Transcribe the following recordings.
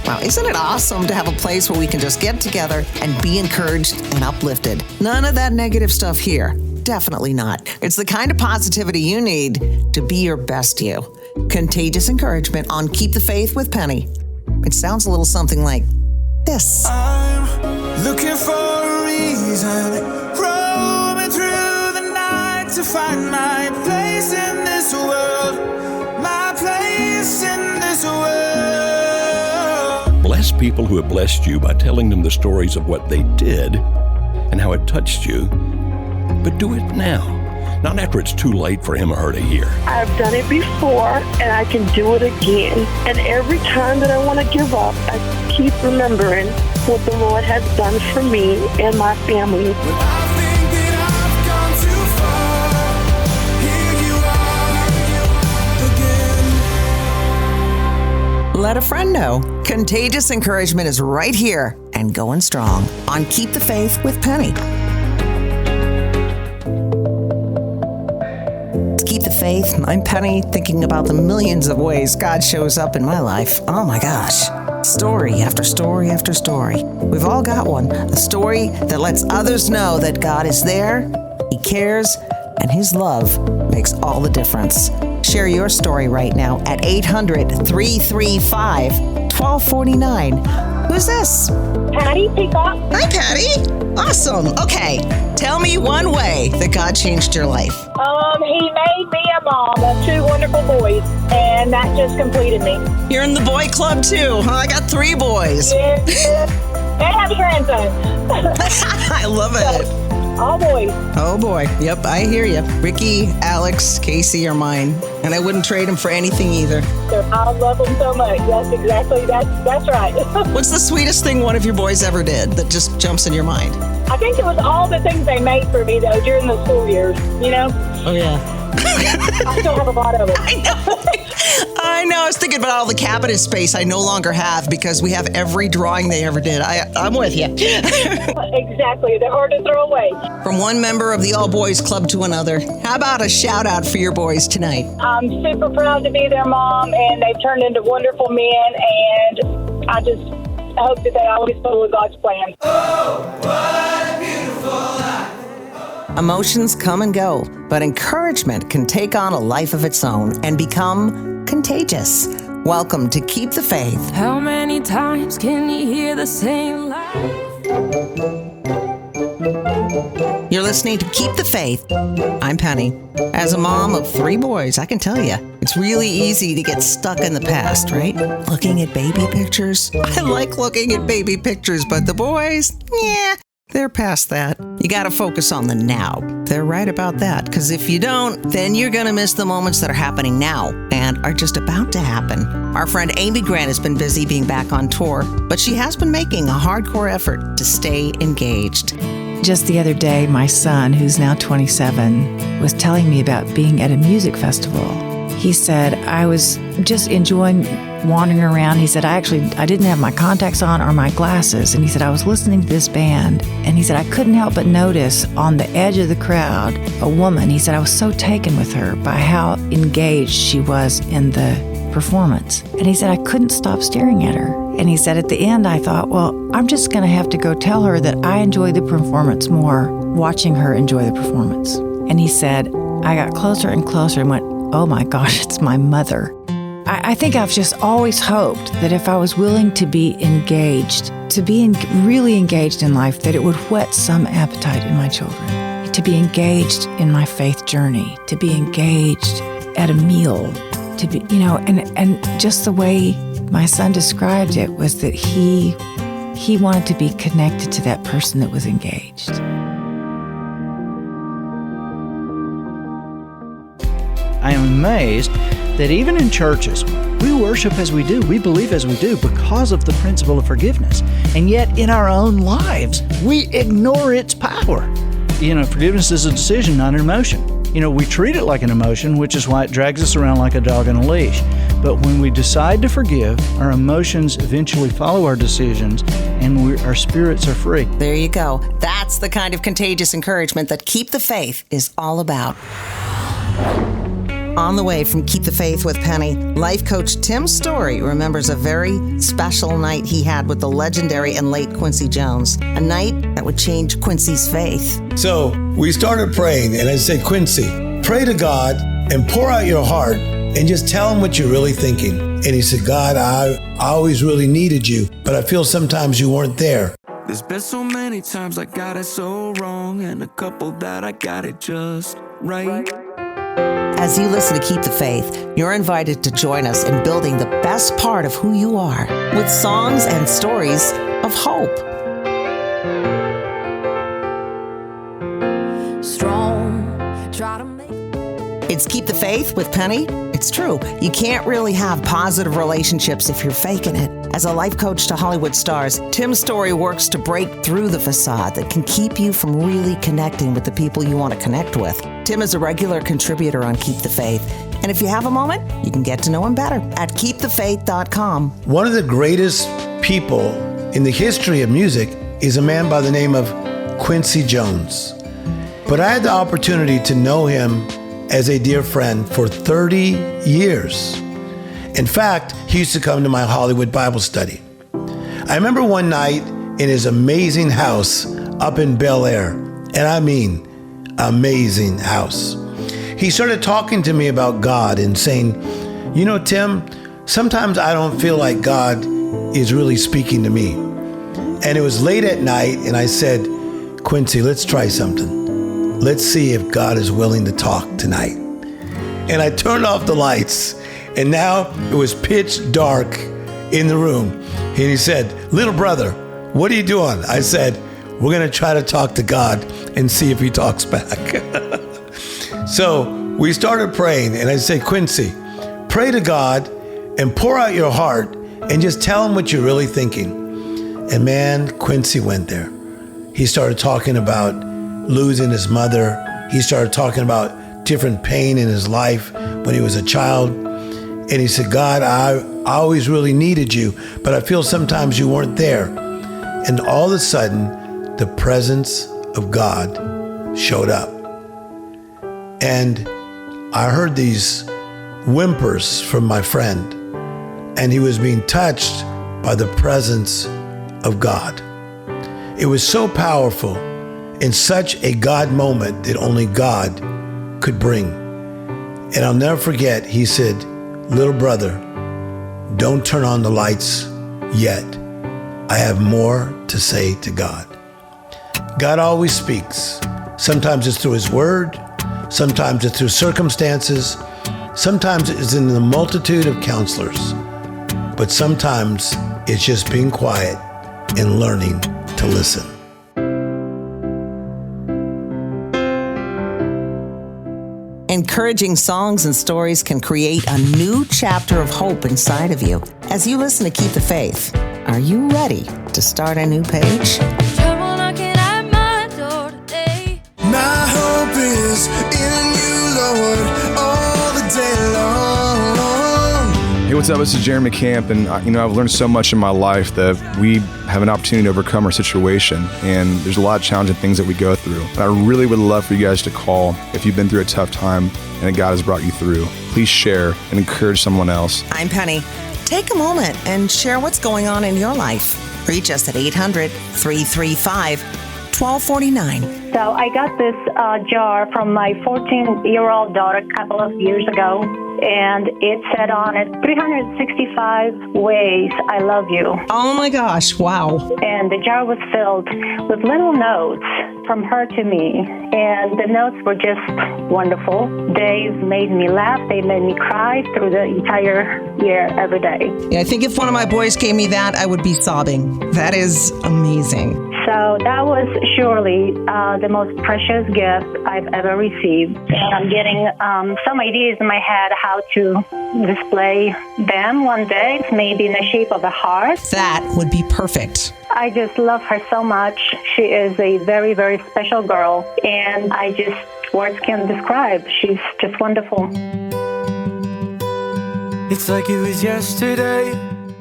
Wow, isn't it awesome to have a place where we can just get together and be encouraged and uplifted? None of that negative stuff here. Definitely not. It's the kind of positivity you need to be your best you. Contagious encouragement on Keep the Faith with Penny. It sounds a little something like this. I'm looking for a reason, roaming through the night to find my place in this world, my place in this world. Bless people who have blessed you by telling them the stories of what they did and how it touched you. But do it now, not after it's too late for him or her to hear. I've done it before, and I can do it again. And every time that I want to give up, I keep remembering what the Lord has done for me and my family. When I think that I've gone too far, here you are again. Let a friend know. Contagious encouragement is right here and going strong on Keep the Faith with Penny. Keep the Faith. I'm Penny, thinking about the millions of ways God shows up in my life. Oh my gosh. Story after story after story. We've all got one. A story that lets others know that God is there, He cares, and His love makes all the difference. Share your story right now at 800-335-1249. Who's this? Patty, Peacock. Hi, Patty. Awesome. Okay, tell me one way that God changed your life. He made me a mom of 2 wonderful boys, and that just completed me. You're in the boy club too, huh? I got 3 boys. And have a grandson. I love it. All boys. Oh boy. Yep, I hear you. Ricky, Alex, Casey are mine, and I wouldn't trade them for anything either. I love them so much. That's right. What's the sweetest thing one of your boys ever did that just jumps in your mind? I think it was all the things they made for me, though, during the school years, you know? Oh, yeah. I still have a lot of it. I know. I was thinking about all the cabinet space I no longer have because we have every drawing they ever did. I'm with you. Exactly. They're hard to throw away. From one member of the All Boys Club to another, how about a shout out for your boys tonight? I'm super proud to be their mom, and they've turned into wonderful men, and I just hope that they always follow God's plan. Oh, what a beautiful life. Emotions come and go, but encouragement can take on a life of its own and become contagious. Welcome to Keep the Faith. How many times can you hear the same lie? You're listening to Keep the Faith. I'm Penny. As a mom of 3 boys, I can tell you, it's really easy to get stuck in the past, right? Looking at baby pictures. I like looking at baby pictures, but the boys, they're past that. You got to focus on the now. They're right about that, because if you don't, then you're going to miss the moments that are happening now and are just about to happen. Our friend Amy Grant has been busy being back on tour, but she has been making a hardcore effort to stay engaged. Just the other day, my son, who's now 27, was telling me about being at a music festival. He said, I was just enjoying wandering around. He said, I didn't have my contacts on or my glasses. And he said, I was listening to this band. And he said, I couldn't help but notice on the edge of the crowd, a woman. He said, I was so taken with her by how engaged she was in the performance. And he said, I couldn't stop staring at her. And he said, at the end, I thought, well, I'm just going to have to go tell her that I enjoy the performance more watching her enjoy the performance. And he said, I got closer and closer and went, oh my gosh, it's my mother. I think I've just always hoped that if I was willing to be engaged, to be really engaged in life, that it would whet some appetite in my children, to be engaged in my faith journey, to be engaged at a meal, to be, and just the way my son described it was that he wanted to be connected to that person that was engaged. I am amazed that even in churches, we worship as we do, we believe as we do because of the principle of forgiveness. And yet in our own lives, we ignore its power. Forgiveness is a decision, not an emotion. We treat it like an emotion, which is why it drags us around like a dog on a leash. But when we decide to forgive, our emotions eventually follow our decisions, and our spirits are free. There you go. That's the kind of contagious encouragement that Keep the Faith is all about. On the way from Keep the Faith with Penny, life coach Tim Story remembers a very special night he had with the legendary and late Quincy Jones, a night that would change Quincy's faith. So we started praying, and I said, Quincy, pray to God and pour out your heart and just tell him what you're really thinking. And he said, God, I always really needed you, but I feel sometimes you weren't there. There's been so many times I got it so wrong, and a couple that I got it just right. As you listen to Keep the Faith, you're invited to join us in building the best part of who you are with songs and stories of hope. Strong, try to make. It's Keep the Faith with Penny. It's true. You can't really have positive relationships if you're faking it. As a life coach to Hollywood stars, Tim Story works to break through the facade that can keep you from really connecting with the people you want to connect with. Tim is a regular contributor on Keep the Faith. And if you have a moment, you can get to know him better at KeepTheFaith.com. One of the greatest people in the history of music is a man by the name of Quincy Jones. But I had the opportunity to know him as a dear friend for 30 years. In fact, he used to come to my Hollywood Bible study. I remember one night in his amazing house up in Bel Air, and I mean amazing house. He started talking to me about God and saying, you know, Tim, sometimes I don't feel like God is really speaking to me. And it was late at night, and I said, Quincy, let's try something. Let's see if God is willing to talk tonight. And I turned off the lights, and now it was pitch dark in the room. And he said, little brother, what are you doing? I said, we're going to try to talk to God and see if he talks back. So we started praying, and I said, Quincy, pray to God and pour out your heart and just tell him what you're really thinking. And man, Quincy went there. He started talking about losing his mother. He started talking about different pain in his life when he was a child. And he said, God, I always really needed you, but I feel sometimes you weren't there. And all of a sudden, the presence of God showed up. And I heard these whimpers from my friend, and he was being touched by the presence of God. It was so powerful, in such a God moment that only God could bring. And I'll never forget, he said, little brother, don't turn on the lights yet. I have more to say to God. God always speaks. Sometimes it's through his word. Sometimes it's through circumstances. Sometimes it's in the multitude of counselors. But sometimes it's just being quiet and learning to listen. Encouraging songs and stories can create a new chapter of hope inside of you. As you listen to Keep the Faith, are you ready to start a new page? Trouble knocking at my door today. My hope is in you, Lord, all the day long. Hey, what's up? This is Jeremy Camp, and I've learned so much in my life that we have an opportunity to overcome our situation, and there's a lot of challenging things that we go through. And I really would love for you guys to call if you've been through a tough time and God has brought you through. Please share and encourage someone else. I'm Penny. Take a moment and share what's going on in your life. Reach us at 800-335-1249. So I got this jar from my 14-year-old daughter a couple of years ago, and it said on it, 365 ways I love you. Oh my gosh, wow. And the jar was filled with little notes from her to me, and the notes were just wonderful. They made me laugh, they made me cry through the entire year, every day. Yeah, I think if one of my boys gave me that, I would be sobbing. That is amazing. So that was surely the most precious gift I've ever received. And I'm getting some ideas in my head how to display them one day, maybe in the shape of a heart. That would be perfect. I just love her so much. She is a very, very special girl, and words can't describe. She's just wonderful. It's like it was yesterday.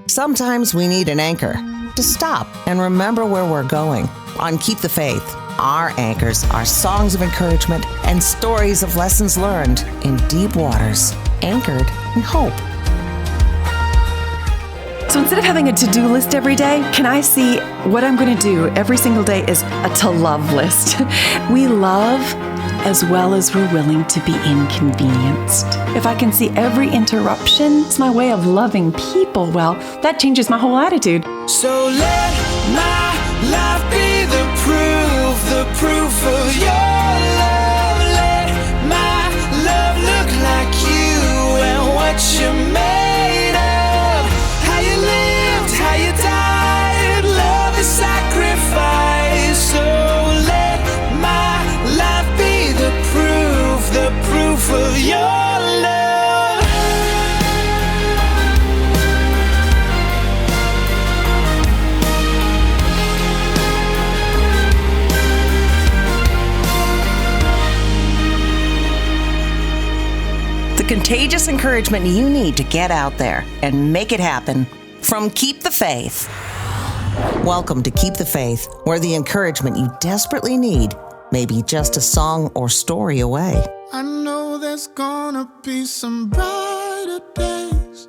Sometimes we need an anchor to stop and remember where we're going on Keep the Faith. Our anchors are songs of encouragement and stories of lessons learned in deep waters, anchored in hope. So instead of having a to-do list every day, can I see what I'm going to do every single day is a to-love list? We love as well as we're willing to be inconvenienced. If I can see every interruption, it's my way of loving people. Well, that changes my whole attitude. So let my life be the proof of your love. Let my love look like you and what you're made of. How you lived, how you died, love is sacrifice. So let my life be the proof of your love. The contagious encouragement you need to get out there and make it happen from Keep the Faith. Welcome to Keep the Faith, where the encouragement you desperately need may be just a song or story away. I know there's gonna be some brighter days.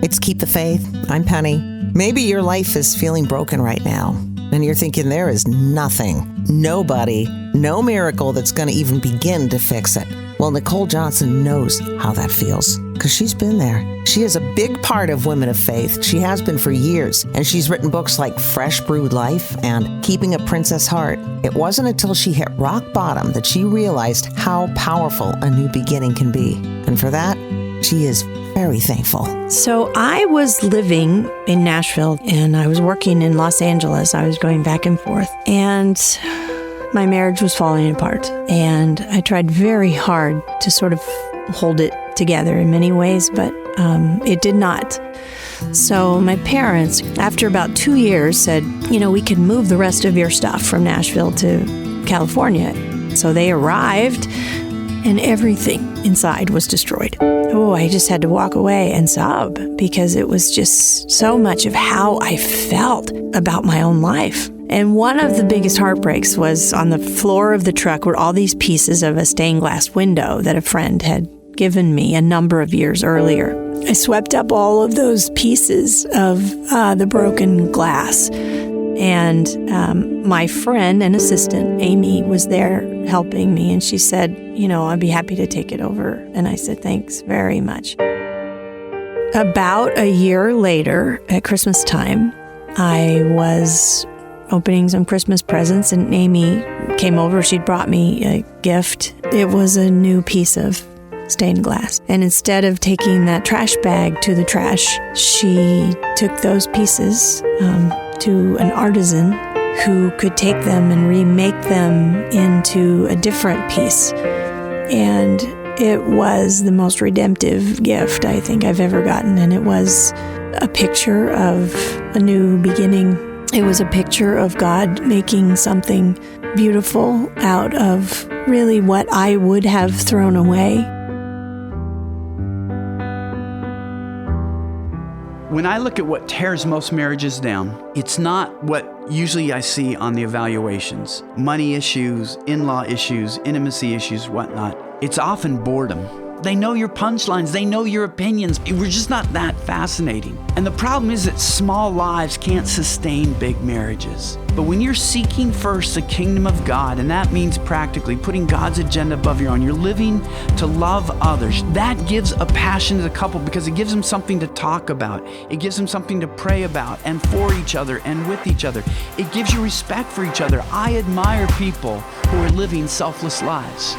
It's Keep the Faith. I'm Penny. Maybe your life is feeling broken right now, and you're thinking there is nothing, nobody, no miracle that's going to even begin to fix it. Well, Nicole Johnson knows how that feels because she's been there. She is a big part of Women of Faith. She has been for years, and she's written books like Fresh Brewed Life and Keeping a Princess Heart. It wasn't until she hit rock bottom that she realized how powerful a new beginning can be. And for that, she is very thankful. So I was living in Nashville and I was working in Los Angeles. I was going back and forth, and my marriage was falling apart. And I tried very hard to sort of hold it together in many ways, but it did not. So my parents, after about 2 years, said, we can move the rest of your stuff from Nashville to California. So they arrived and everything inside was destroyed. Oh, I just had to walk away and sob because it was just so much of how I felt about my own life. And one of the biggest heartbreaks was on the floor of the truck were all these pieces of a stained glass window that a friend had given me a number of years earlier. I swept up all of those pieces of the broken glass. And my friend and assistant, Amy, was there helping me. And she said, I'd be happy to take it over. And I said, thanks very much. About a year later, at Christmas time, I was opening some Christmas presents, and Amy came over. She'd brought me a gift. It was a new piece of stained glass. And instead of taking that trash bag to the trash, she took those pieces to an artisan who could take them and remake them into a different piece. And it was the most redemptive gift I think I've ever gotten. And it was a picture of a new beginning. It was a picture of God making something beautiful out of really what I would have thrown away. When I look at what tears most marriages down, it's not what usually I see on the evaluations. Money issues, in-law issues, intimacy issues, whatnot. It's often boredom. They know your punchlines. They know your opinions. We're just not that fascinating. And the problem is that small lives can't sustain big marriages. But when you're seeking first the kingdom of God, and that means practically putting God's agenda above your own, you're living to love others. That gives a passion to the couple because it gives them something to talk about. It gives them something to pray about and for each other and with each other. It gives you respect for each other. I admire people who are living selfless lives.